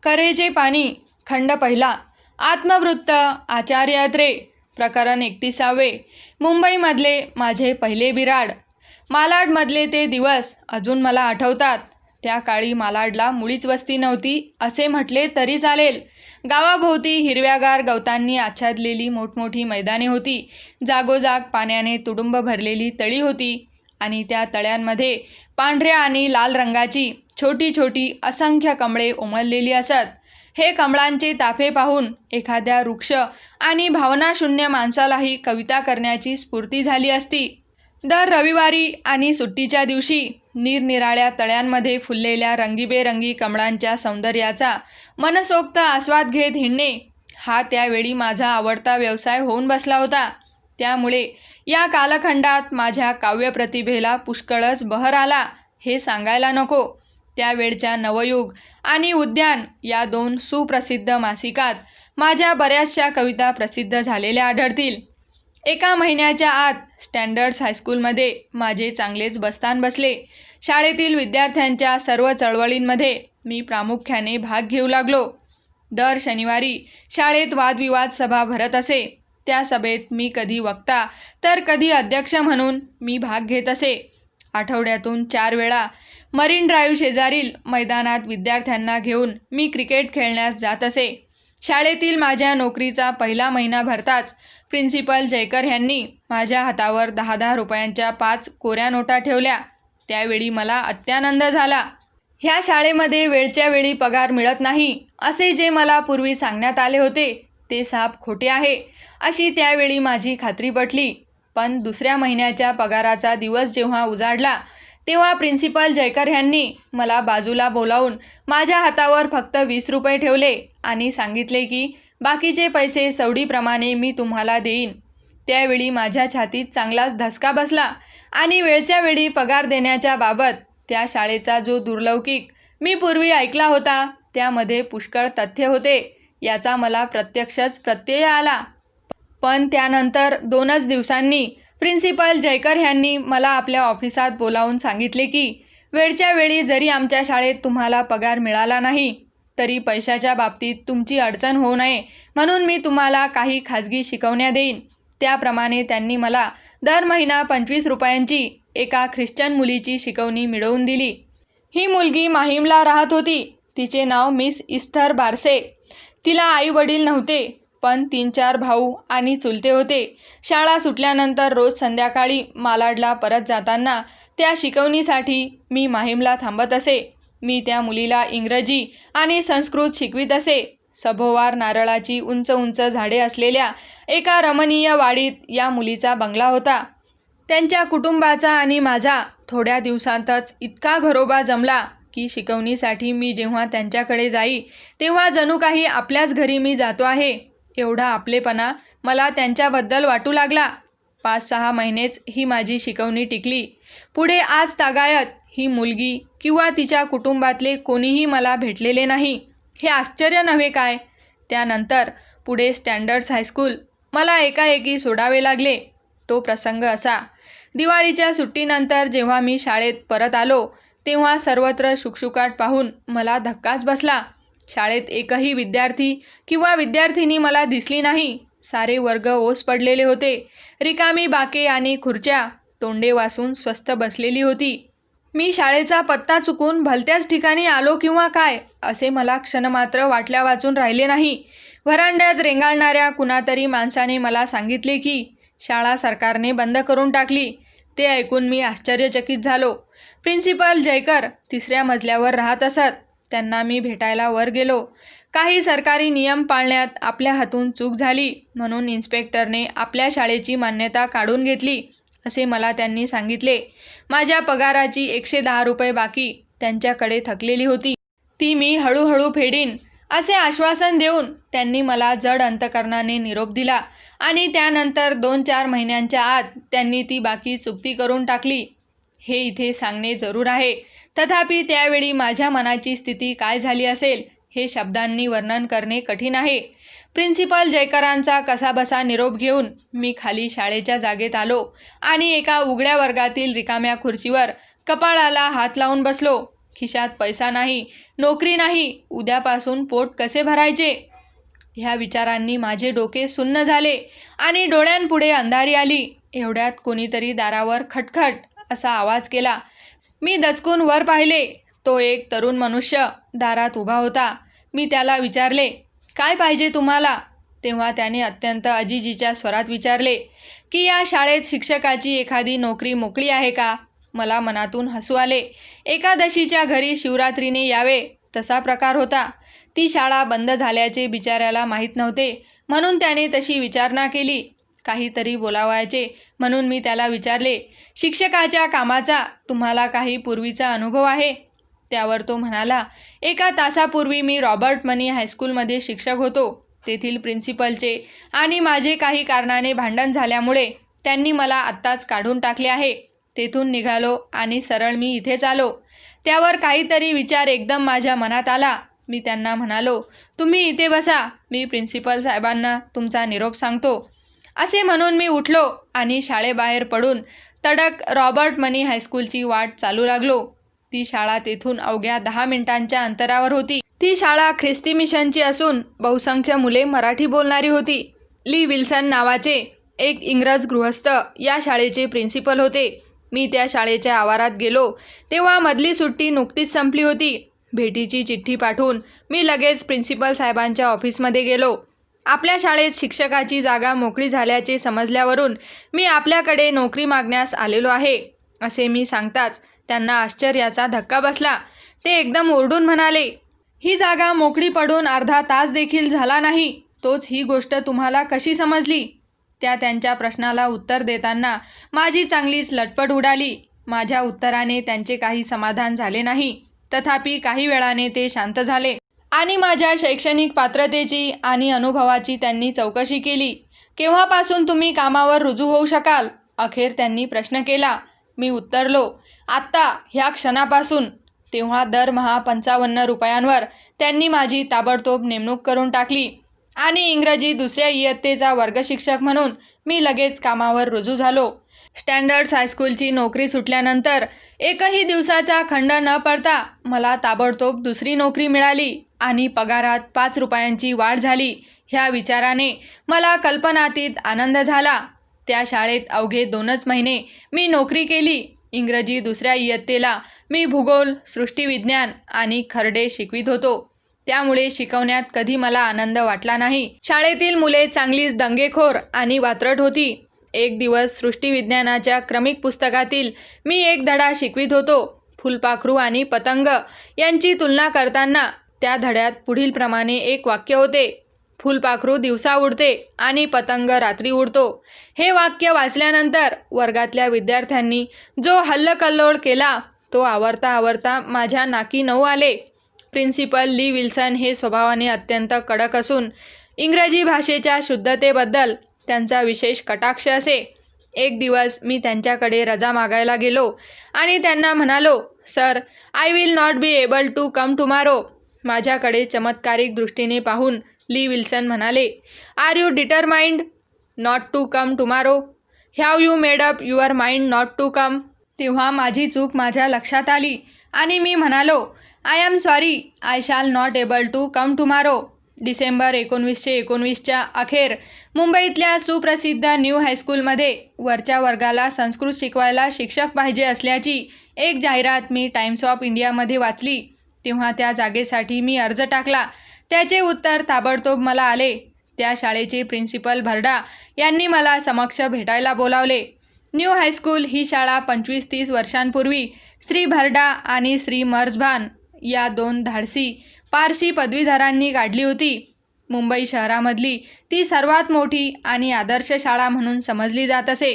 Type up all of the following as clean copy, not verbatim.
करेचे पाणी खंड पहिला. आत्मवृत्त आचार्य अत्रे. प्रकरण 31. मुंबईमधले माझे पहिले बिराड. मालाडमधले ते दिवस अजून मला आठवतात. त्या काळी मालाडला मुळीच वस्ती नव्हती असे म्हटले तरी चालेल. गावाभोवती हिरव्यागार गवतांनी आच्छादलेली मोठमोठी मैदाने होती. जागोजाग पाण्याने तुडुंब भरलेली तळी होती आणि त्या तळ्यांमध्ये पांढऱ्या आणि लाल रंगाची छोटी छोटी असंख्य कमळे उमललेली असत. हे कमळांचे ताफे पाहून एखाद्या वृक्ष आणि भावनाशून्य माणसालाही कविता करण्याची स्फूर्ती झाली असती. दर रविवारी आणि सुट्टीच्या दिवशी निरनिराळ्या तळ्यांमध्ये फुललेल्या रंगीबेरंगी कमळांच्या सौंदर्याचा मनसोक्त आस्वाद घेत हिंडणे हा त्यावेळी माझा आवडता व्यवसाय होऊन बसला होता. त्यामुळे या कालखंडात माझ्या काव्यप्रतिभेला पुष्कळच बहर आला हे सांगायला नको. त्यावेळच्या नवयुग आणि उद्यान या 2 सुप्रसिद्ध मासिकात माझ्या बऱ्याचशा कविता प्रसिद्ध झालेल्या आढळतील. एका महिन्याच्या आत स्टँडर्ड्स हायस्कूलमध्ये माझे चांगलेच बस्तान बसले. शाळेतील विद्यार्थ्यांच्या सर्व चळवळींमध्ये मी प्रामुख्याने भाग घेऊ लागलो. दर शनिवारी शाळेत वादविवाद सभा भरत असे. त्या सभेत मी कधी वक्ता तर कधी अध्यक्ष म्हणून मी भाग घेत असे. आठवड्यातून 4 वेळा मरीन ड्राईव्ह शेजारील मैदानात विद्यार्थ्यांना घेऊन मी क्रिकेट खेळण्यास जात असे. शाळेतील माझ्या नोकरीचा पहिला महिना भरताच प्रिन्सिपल जयकर यांनी माझ्या हातावर 10-10 रुपयांच्या 5 कोऱ्या नोटा ठेवल्या. त्यावेळी मला अत्यानंद झाला. ह्या शाळेमध्ये वेळच्या वेळी पगार मिळत नाही असे जे मला पूर्वी सांगण्यात आले होते ते साफ खोटे आहे अशी त्यावेळी माझी खात्री पटली. पण दुसऱ्या महिन्याच्या पगाराचा दिवस जेव्हा उजाडला तेव्हा प्रिन्सिपल जयकर यांनी मला बाजूला बोलावून माझ्या हातावर फक्त 20 रुपये ठेवले आणि सांगितले की बाकीचे पैसे सवडीप्रमाणे मी तुम्हाला देईन. त्यावेळी माझ्या छातीत चांगलाच धसका बसला आणि वेळच्या वेळी पगार देण्याच्या बाबत त्या शाळेचा जो दुर्लौकिक मी पूर्वी ऐकला होता त्यामध्ये पुष्कळ तथ्य होते याचा मला प्रत्यक्षच प्रत्यय आला. पण त्यानंतर 2च दिवसांनी प्रिन्सिपल जयकर यांनी मला आपल्या ऑफिसात बोलावून सांगितले की वेळच्या वेळी जरी आमच्या शाळेत तुम्हाला पगार मिळाला नाही तरी पैशाच्या बाबतीत तुमची अडचण होऊ नये म्हणून मी तुम्हाला काही खाजगी शिकवण्या देईन. त्याप्रमाणे त्यांनी मला दर महिना 25 रुपयांची एका ख्रिश्चन मुलीची शिकवणी मिळवून दिली. ही मुलगी माहीमला राहत होती. तिचे नाव मिस इस्थर बारसे. तिला आई वडील नव्हते पण 3-4 भाऊ आणि चुलते होते. शाळा सुटल्यानंतर रोज संध्याकाळी मालाडला परत जाताना त्या शिकवणीसाठी मी माहीमला थांबत असे. मी त्या मुलीला इंग्रजी आणि संस्कृत शिकवित असे. सभोवार नारळाची उंच उंच झाडे असलेल्या एका रमणीय वाडीत या मुलीचा बंगला होता. त्यांच्या कुटुंबाचा आणि माझा थोड्या दिवसांतच इतका घरोबा जमला की शिकवणीसाठी मी जेव्हा त्यांच्याकडे जाई तेव्हा जणू काही आपल्याच घरी मी जातो आहे एवढा आपलेपणा मला त्यांच्याबद्दल वाटू लागला. 5-6 महिनेच ही माझी शिकवणी टिकली. पुढे आज तागायत ही मुलगी किंवा तिच्या कुटुंबातले कोणीही मला भेटलेले नाही. हे आश्चर्य नव्हे काय? त्यानंतर पुढे स्टँडर्ड्स हायस्कूल मला एकाएकी सोडावे लागले. तो प्रसंग असा. दिवाळीच्या सुट्टीनंतर जेव्हा मी शाळेत परत आलो तेव्हा सर्वत्र शुकशुकाट पाहून मला धक्काच बसला. शाळेत एकही विद्यार्थी किंवा विद्यार्थिनी मला दिसली नाही. सारे वर्ग ओस पडलेले होते. रिकामी बाके आणि खुर्च्या तोंडे वासून स्वस्थ बसलेली होती. मी शाळेचा पत्ता चुकून भलत्याच ठिकाणी आलो किंवा काय असे मला क्षणमात्र वाटल्या वाचून राहिले नाही. व्हरांड्यात रेंगाळणाऱ्या कुणातरी माणसाने मला सांगितले की शाळा सरकारने बंद करून टाकली. ते ऐकून मी आश्चर्यचकित झालो. प्रिन्सिपल जयकर 3ऱ्या मजल्यावर राहत असत. त्यांना मी भेटायला वर गेलो. काही सरकारी नियम पाळण्यात आपल्या हातून चूक झाली म्हणून इन्स्पेक्टरने आपल्या शाळेची मान्यता काढून घेतली असे मला त्यांनी सांगितले. माझ्या पगाराची 110 रुपये बाकी त्यांच्याकडे थकलेली होती. ती मी हळूहळू फेडीन असे आश्वासन देऊन त्यांनी मला जड अंतकरणाने निरोप दिला आणि त्यानंतर 2-4 महिन्यांच्या आत त्यांनी ती बाकी चुकती करून टाकली. हे इथे सांगणे जरूर आहे. तथापि त्यावेळी माझ्या मनाची स्थिती काय झाली असेल हे शब्दांनी वर्णन करणे कठीण आहे. प्रिन्सिपल जयकरांचा कसाबसा निरोप घेऊन मी खाली शाळेच्या जागेत आलो आणि एका उघड्या वर्गातील रिकाम्या खुर्चीवर कपाळाला हात लावून बसलो. खिशात पैसा नाही, नोकरी नाही, उद्यापासून पोट कसे भरायचे? ह्या विचारांनी माझे डोके सुन्न झाले आणि डोळ्यांपुढे अंधारी आली. एवढ्यात कोणीतरी दारावर खटखट असा आवाज केला. मी दचकून वर पाहिले. तो एक तरुण मनुष्य दारात उभा होता. मी त्याला विचारले, काय पाहिजे तुम्हाला? तेव्हा त्याने अत्यंत अजिजीच्या स्वरात विचारले की या शाळेत शिक्षकाची एखादी नोकरी मोकळी आहे का? मला मनातून हसू आले. एकादशीच्या घरी शिवरात्रीने यावे तसा प्रकार होता. ती शाळा बंद झाल्याचे बिचाऱ्याला माहीत नव्हते, म्हणून त्याने तशी विचारणा केली. काहीतरी बोलावायचे म्हणून मी त्याला विचारले, शिक्षकाच्या कामाचा तुम्हाला काही पूर्वीचा अनुभव आहे? त्यावर तो म्हणाला, एका तासापूर्वी मी रॉबर्ट मनी हायस्कूलमध्ये शिक्षक होतो. तेथील प्रिन्सिपलचे आणि माझे काही कारणाने भांडण झाल्यामुळे त्यांनी मला आत्ताच काढून टाकले आहे. तेथून निघालो आणि सरळ मी इथेच आलो. त्यावर काहीतरी विचार एकदम माझ्या मनात आला. मी त्यांना म्हणालो, तुम्ही इथे बसा, मी प्रिन्सिपल साहेबांना तुमचा निरोप सांगतो. असे म्हणून मी उठलो आणि शाळेबाहेर पडून तडक रॉबर्ट मनी हायस्कूलची वाट चालू लागलो. ती शाळा तेथून अवघ्या 10 मिनिटांच्या अंतरावर होती. ती शाळा ख्रिस्ती मिशनची असून बहुसंख्य मुले मराठी बोलणारी होती. ली विल्सन नावाचे एक इंग्रज गृहस्थ या शाळेचे प्रिन्सिपल होते. मी त्या शाळेच्या आवारात गेलो तेव्हा मधली सुट्टी नुकतीच संपली होती. भेटीची चिठ्ठी पाठवून मी लगेच प्रिन्सिपल साहेबांच्या ऑफिसमध्ये गेलो. आपल्या शाळेत शिक्षकाची जागा मोकळी झाल्याचे समजल्यावरून मी आपल्याकडे नोकरी मागण्यास आलेलो आहे, असे मी सांगताच त्यांना आश्चर्याचा धक्का बसला. ते एकदम ओरडून म्हणाले, ही जागा मोकळी पडून अर्धा तास देखील झाला नाही, तोच ही गोष्ट तुम्हाला कशी समजली? त्यांच्या प्रश्नाला उत्तर देताना माझी चांगलीच लटपट उडाली. माझ्या उत्तराने त्यांचे काही समाधान झाले नाही. तथापि काही वेळाने ते शांत झाले आणि माझ्या शैक्षणिक पात्रतेची आणि अनुभवाची त्यांनी चौकशी केली. केव्हापासून तुम्ही कामावर रुजू होऊ शकाल? अखेर त्यांनी प्रश्न केला. मी उत्तरलो, आत्ता, ह्या क्षणापासून. तेव्हा दरमहा 55 रुपयांवर त्यांनी माझी ताबडतोब नेमणूक करून टाकली आणि इंग्रजी दुसऱ्या इयत्तेचा वर्गशिक्षक म्हणून मी लगेच कामावर रुजू झालो. स्टँडर्ड्स हायस्कूलची नोकरी सुटल्यानंतर एकही दिवसाचा खंड न पडता मला ताबडतोब दुसरी नोकरी मिळाली आणि पगारात 5 रुपयांची वाढ झाली. ह्या विचाराने मला कल्पनातीत आनंद झाला. त्या शाळेत अवघे 2च महिने मी नोकरी केली. इंग्रजी दुसऱ्या इयत्तेला मी भूगोल, सृष्टीविज्ञान आणि खर्डे शिकवित होतो. त्यामुळे शिकवण्यात कधी मला आनंद वाटला नाही. शाळेतील मुले चांगलीच दंगेखोर आणि वात्रट होती. एक दिवस सृष्टीविज्ञानाच्या क्रमिक पुस्तकातील मी एक धडा शिकवित होतो. फुलपाखरू आणि पतंग यांची तुलना करताना त्या धड्यात पुढील प्रमाणे एक वाक्य होते, फुलपाखरू दिवसा उडते आणि पतंग रात्री उडतो. हे वाक्य वाचल्यानंतर वर्गातल्या विद्यार्थ्यांनी जो हल्लकल्लोळ केला तो आवरता आवरता माझ्या नाकी नऊ आले. प्रिन्सिपल ली विल्सन हे स्वभावाने अत्यंत कडक असून इंग्रजी भाषेच्या शुद्धतेबद्दल त्यांचा विशेष कटाक्ष असे. एक दिवस मी त्यांच्याकडे रजा मागायला गेलो आणि त्यांना म्हणालो, sir, I will not be able to come tomorrow. माझ्याकडे चमत्कारिक दृष्टीने पाहून ली विल्सन म्हणाले, are you determined not to come tomorrow? Have you made up your mind not to come? तेव्हा माझी चूक माझ्या लक्षात आली आणि मी म्हणालो, I am sorry, I shall not able to come tomorrow. December 1919च्या अखेर मुंबईतल्या सुप्रसिद्ध न्यू हायस्कूलमध्ये वरच्या वर्गाला संस्कृत शिकवायला शिक्षक पाहिजे असल्याची एक जाहिरात मी टाइम्स ऑफ इंडियामध्ये वाचली. तेव्हा त्या जागेसाठी मी अर्ज टाकला. त्याचे उत्तर ताबडतोब मला आले. त्या शाळेचे प्रिन्सिपल भरडा यांनी मला समक्ष भेटायला बोलावले. न्यू हायस्कूल ही शाळा 25-30 वर्षांपूर्वी श्री भरडा आणि श्री मर्झबान या 2 धाडसी पारसी पदवीधरांनी काढली होती. मुंबई शहरामधली ती सर्वात मोठी आणि आदर्श शाळा म्हणून समजली जात असे.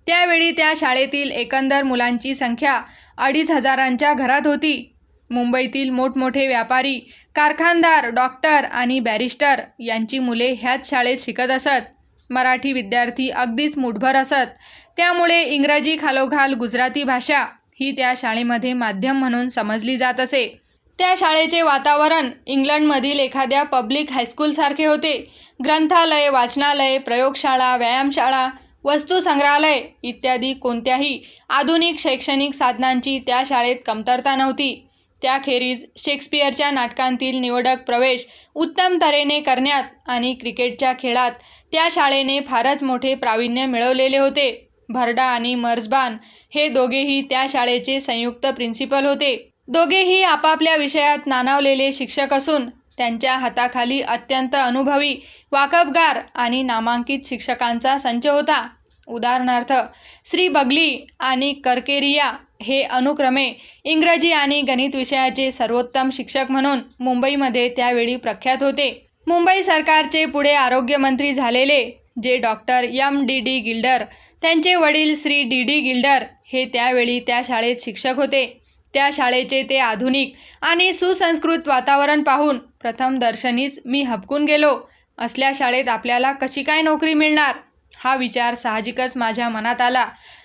त्यावेळी त्या शाळेतील एकंदर मुलांची संख्या 2,500च्या घरात होती. मुंबईतील मोठमोठे व्यापारी, कारखानदार, डॉक्टर आणि बॅरिस्टर यांची मुले ह्याच शाळेत शिकत असत. मराठी विद्यार्थी अगदीच मुठभर असत. त्यामुळे इंग्रजी खालोखाल गुजराती भाषा ही त्या शाळेमध्ये माध्यम म्हणून समजली जात असे. त्या शाळेचे वातावरण इंग्लंडमधील एखाद्या पब्लिक हायस्कूलसारखे होते. ग्रंथालय, वाचनालय, प्रयोगशाळा, व्यायामशाळा, वस्तुसंग्रहालय इत्यादी कोणत्याही आधुनिक शैक्षणिक साधनांची त्या शाळेत कमतरता नव्हती. त्याखेरीज शेक्सपियरच्या नाटकांतील निवडक प्रवेश उत्तम तऱ्हेने करण्यात आणि क्रिकेटच्या खेळात त्या शाळेने फारच मोठे प्रावीण्य मिळवलेले होते. भरडा आणि मर्झबान हे दोघेही त्या शाळेचे संयुक्त प्रिन्सिपल होते. दोघेही आपापल्या विषयात नाणावलेले शिक्षक असून त्यांच्या हाताखाली अत्यंत अनुभवी, वाकबगार आणि नामांकित शिक्षकांचा संच होता. उदाहरणार्थ श्री बगली आणि करकेरिया हे अनुक्रमे इंग्रजी आणि गणित विषयाचे सर्वोत्तम शिक्षक म्हणून मुंबईमध्ये त्यावेळी प्रख्यात होते. मुंबई सरकारचे पुढे आरोग्यमंत्री झालेले जे डॉक्टर M.D.D. गिल्डर, त्यांचे वडील श्री D.D. गिल्डर हे त्यावेळी त्या शाळेत शिक्षक होते. त्या शाळेचे ते आधुनिक आणि सुसंस्कृत वातावरण पाहून प्रथमदर्शनीच मी हबकून गेलो. असल्या शाळेत आपल्याला कशी काय नोकरी मिळणार हा विचार साहजिकच माझ्या मनात आला.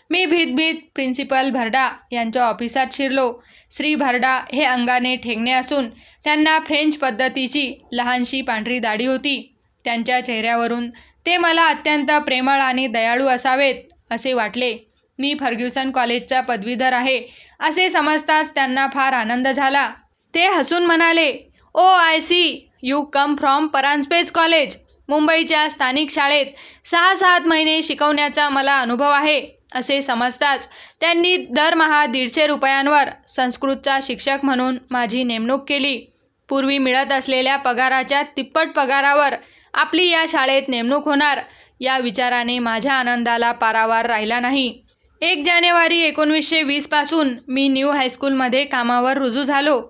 मी भीत प्रिन्सिपल भरडा यांच्या ऑफिसात शिरलो. श्री भरडा हे अंगाने ठेंगणे असून त्यांना फ्रेंच पद्धतीची लहानशी पांढरी दाढी होती. त्यांच्या चेहऱ्यावरून ते मला अत्यंत प्रेमळ आणि दयाळू असावेत असे वाटले. मी फर्ग्युसन कॉलेजचा पदवीधर आहे असे समजताच त्यांना फार आनंद झाला. ते हसून म्हणाले, "oh I see, you come from परांजपेच कॉलेज. मुंबईच्या स्थानिक शाळेत 6-7 महिने शिकवण्याचा मला अनुभव आहे." असे समजताच त्यांनी दरमहा 150 रुपयांवर संस्कृतचा शिक्षक म्हणून माझी नेमणूक केली. पूर्वी मिळत असलेल्या पगाराच्या तिप्पट पगारावर आपली या शाळेत नेमणूक होणार या विचाराने माझ्या आनंदाला पारावार राहिला नाही. 1 जानेवारी 1920 पासून मी न्यू हायस्कूलमध्ये कामावर रुजू झालो.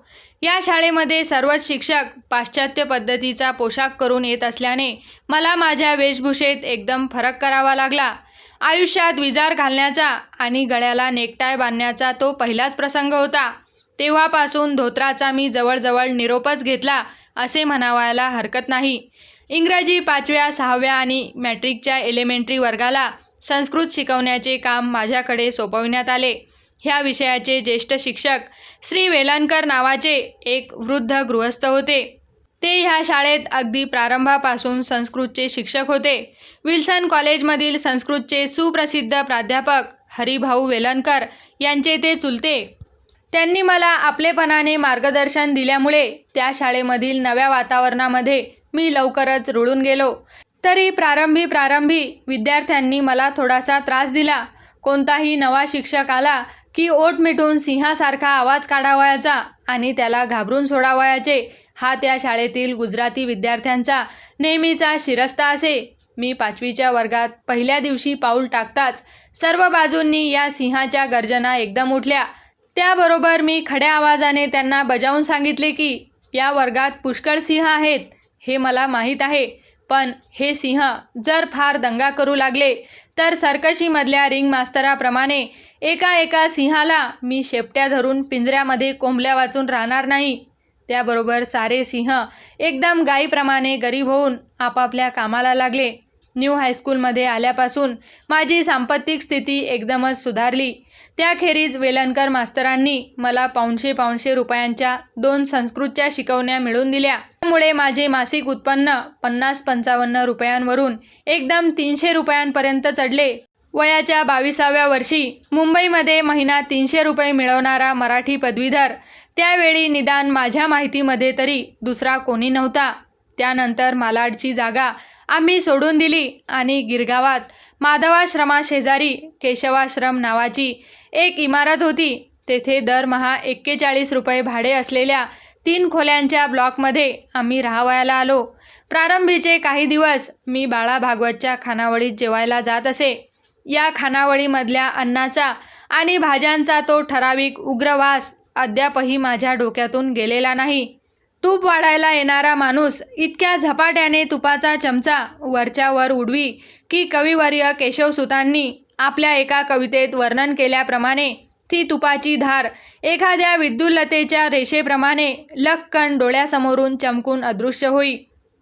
या शाळेमध्ये सर्वच शिक्षक पाश्चात्य पद्धतीचा पोशाख करून येत असल्याने मला माझ्या वेशभूषेत एकदम फरक करावा लागला. आयुष्यात विजार घालण्याचा आणि गळ्याला नेकटाय बांधण्याचा तो पहिलाच प्रसंग होता. तेव्हापासून धोत्राचा मी जवळजवळ निरोपच घेतला असे म्हणावयाला हरकत नाही. इंग्रजी 5व्या, 6व्या आणि मॅट्रिकच्या एलिमेंटरी वर्गाला संस्कृत शिकवण्याचे काम माझ्याकडे सोपविण्यात आले. ह्या विषयाचे ज्येष्ठ शिक्षक श्री वेलणकर नावाचे एक वृद्ध गृहस्थ होते. ते ह्या शाळेत अगदी प्रारंभापासून संस्कृतचे शिक्षक होते. विल्सन कॉलेजमधील संस्कृतचे सुप्रसिद्ध प्राध्यापक हरिभाऊ वेलणकर यांचे ते चुलते. त्यांनी मला आपलेपणाने मार्गदर्शन दिल्यामुळे त्या शाळेमधील नव्या वातावरणामध्ये मी लवकरच रुळून गेलो. तरी प्रारंभी विद्यार्थ्यांनी मला थोडासा त्रास दिला. कोणताही नवा शिक्षक आला की ओठ मिटून सिंहासारखा आवाज काढावयाचा आणि त्याला घाबरून सोडावयाचे हा त्या शाळेतील गुजराती विद्यार्थ्यांचा नेहमीचा शिरस्ता असे. मी 5वीच्या वर्गात पहिल्या दिवशी पाऊल टाकताच सर्व बाजूंनी या सिंहाच्या गर्जना एकदम उठल्या. त्याबरोबर मी खड्या आवाजाने त्यांना बजावून सांगितले की या वर्गात पुष्कळ सिंह आहेत हे मला माहीत आहे, पण हे सिंह जर फार दंगा करू लागले तर सर्कशीमधल्या रिंग मास्तराप्रमाणे एका सिंहाला मी शेपट्या धरून पिंजऱ्यामध्ये कोंबल्या वाचून राहणार नाही. त्याबरोबर सारे सिंह एकदम गायीप्रमाणे गरीब होऊन आपापल्या कामाला लागले. न्यू हायस्कूलमध्ये आल्यापासून माझी सांपत्तिक स्थिती एकदमच सुधारली. त्याखेरीज वेलणकर मास्तरांनी मला पाचशे रुपयांच्या 2 संस्कृतच्या शिकवण्या मिळवून दिल्या. त्यामुळे माझे मासिक उत्पन्न 50-55 रुपयांवरून एकदम 300 रुपयांपर्यंत चढले. वयाच्या 22व्या वर्षी मुंबईमध्ये महिना 300 रुपये मिळवणारा मराठी पदवीधर त्यावेळी निदान माझ्या माहितीमध्ये तरी दुसरा कोणी नव्हता. त्यानंतर मालाडची जागा आम्ही सोडून दिली आणि गिरगावात माधवाश्रमाशेजारी केशवाश्रम नावाची एक इमारत होती. तेथे दरमहा 41 रुपये भाडे असलेल्या 3 खोल्यांच्या ब्लॉकमध्ये आम्ही राहावयाला आलो. प्रारंभीचे काही दिवस मी बाळा भागवतच्या खानावळीत जेवायला जात असे. या खानावळीमधल्या अन्नाचा आणि भाज्यांचा तो ठराविक उग्र वास अद्यापही माझ्या डोक्यातून गेलेला नाही. तूप वाढायला येणारा माणूस इतक्या झपाट्याने तुपाचा चमचा वरच्यावर उडवी की कविवर्य केशवसुतांनी आपल्या एका कवितेत वर्णन केल्याप्रमाणे ती तुपाची धार एखाद्या विद्युल्लतेच्या रेषेप्रमाणे लक्कन डोळ्यासमोरून चमकून अदृश्य होई.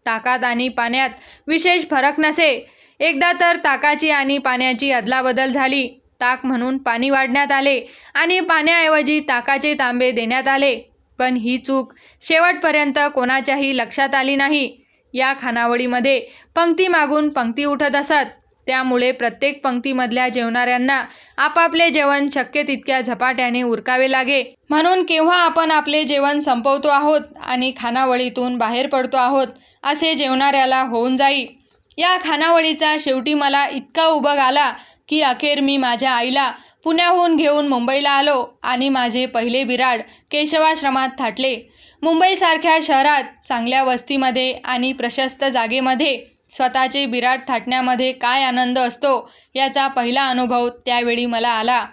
ताकात आणि पाण्यात विशेष फरक नसे. एकदा तर ताकाची आणि पाण्याची अदलाबदल झाली. ताक म्हणून पाणी वाढण्यात आले आणि पाण्याऐवजी ताकाचे तांबे देण्यात आले. पण ही चूक शेवटपर्यंत कोणाच्याही लक्षात आली नाही. या खानावळीमध्ये पंक्ती मागून पंक्ती उठत असत. त्यामुळे प्रत्येक पंक्तीमधल्या जेवणाऱ्यांना आपापले जेवण शक्य तितक्या झपाट्याने उरकावे लागे. म्हणून केव्हा आपण आपले जेवण संपवतो आहोत आणि खानावळीतून बाहेर पडतो आहोत असे जेवणाऱ्याला होऊन जाई. या खानावळीचा शेवटी मला इतका उबग आला की अखेर मी माझ्या आईला पुण्याहून घेऊन मुंबईला आलो आणि माझे पहिले बिऱ्हाड केशवाश्रमात थाटले. मुंबईसारख्या शहरात चांगल्या वस्तीमध्ये आणि प्रशस्त जागेमध्ये स्वतःचे बिऱ्हाड थाटण्यामध्ये काय आनंद असतो याचा पहिला अनुभव त्यावेळी मला आला.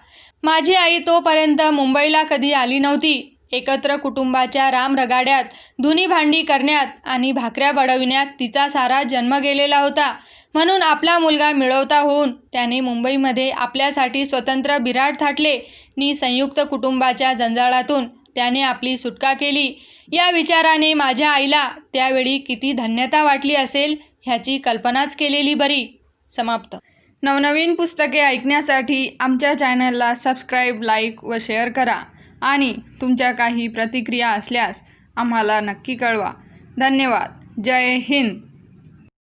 माझी आई तोपर्यंत मुंबईला कधी आली नव्हती. एकत्र कुटुंबाच्या रामरगाड्यात धुणी भांडी करण्यात आणि भाकऱ्या बडविण्यात तिचा सारा जन्म गेलेला होता. म्हणून आपला मुलगा मिळवता होऊन त्याने मुंबईमध्ये आपल्यासाठी स्वतंत्र बिऱ्हाड थाटले नि संयुक्त कुटुंबाच्या जंजाळातून त्याने आपली सुटका केली. या विचाराने माझ्या आईला त्यावेळी किती धन्यता वाटली असेल ह्याची कल्पनाच केलेली बरी. समाप्त. नवनवीन पुस्तके ऐकण्यासाठी आमच्या चॅनलला सबस्क्राईब, लाईक व शेअर करा आणि तुमच्या काही प्रतिक्रिया असल्यास आम्हाला नक्की कळवा. धन्यवाद. जय हिंद.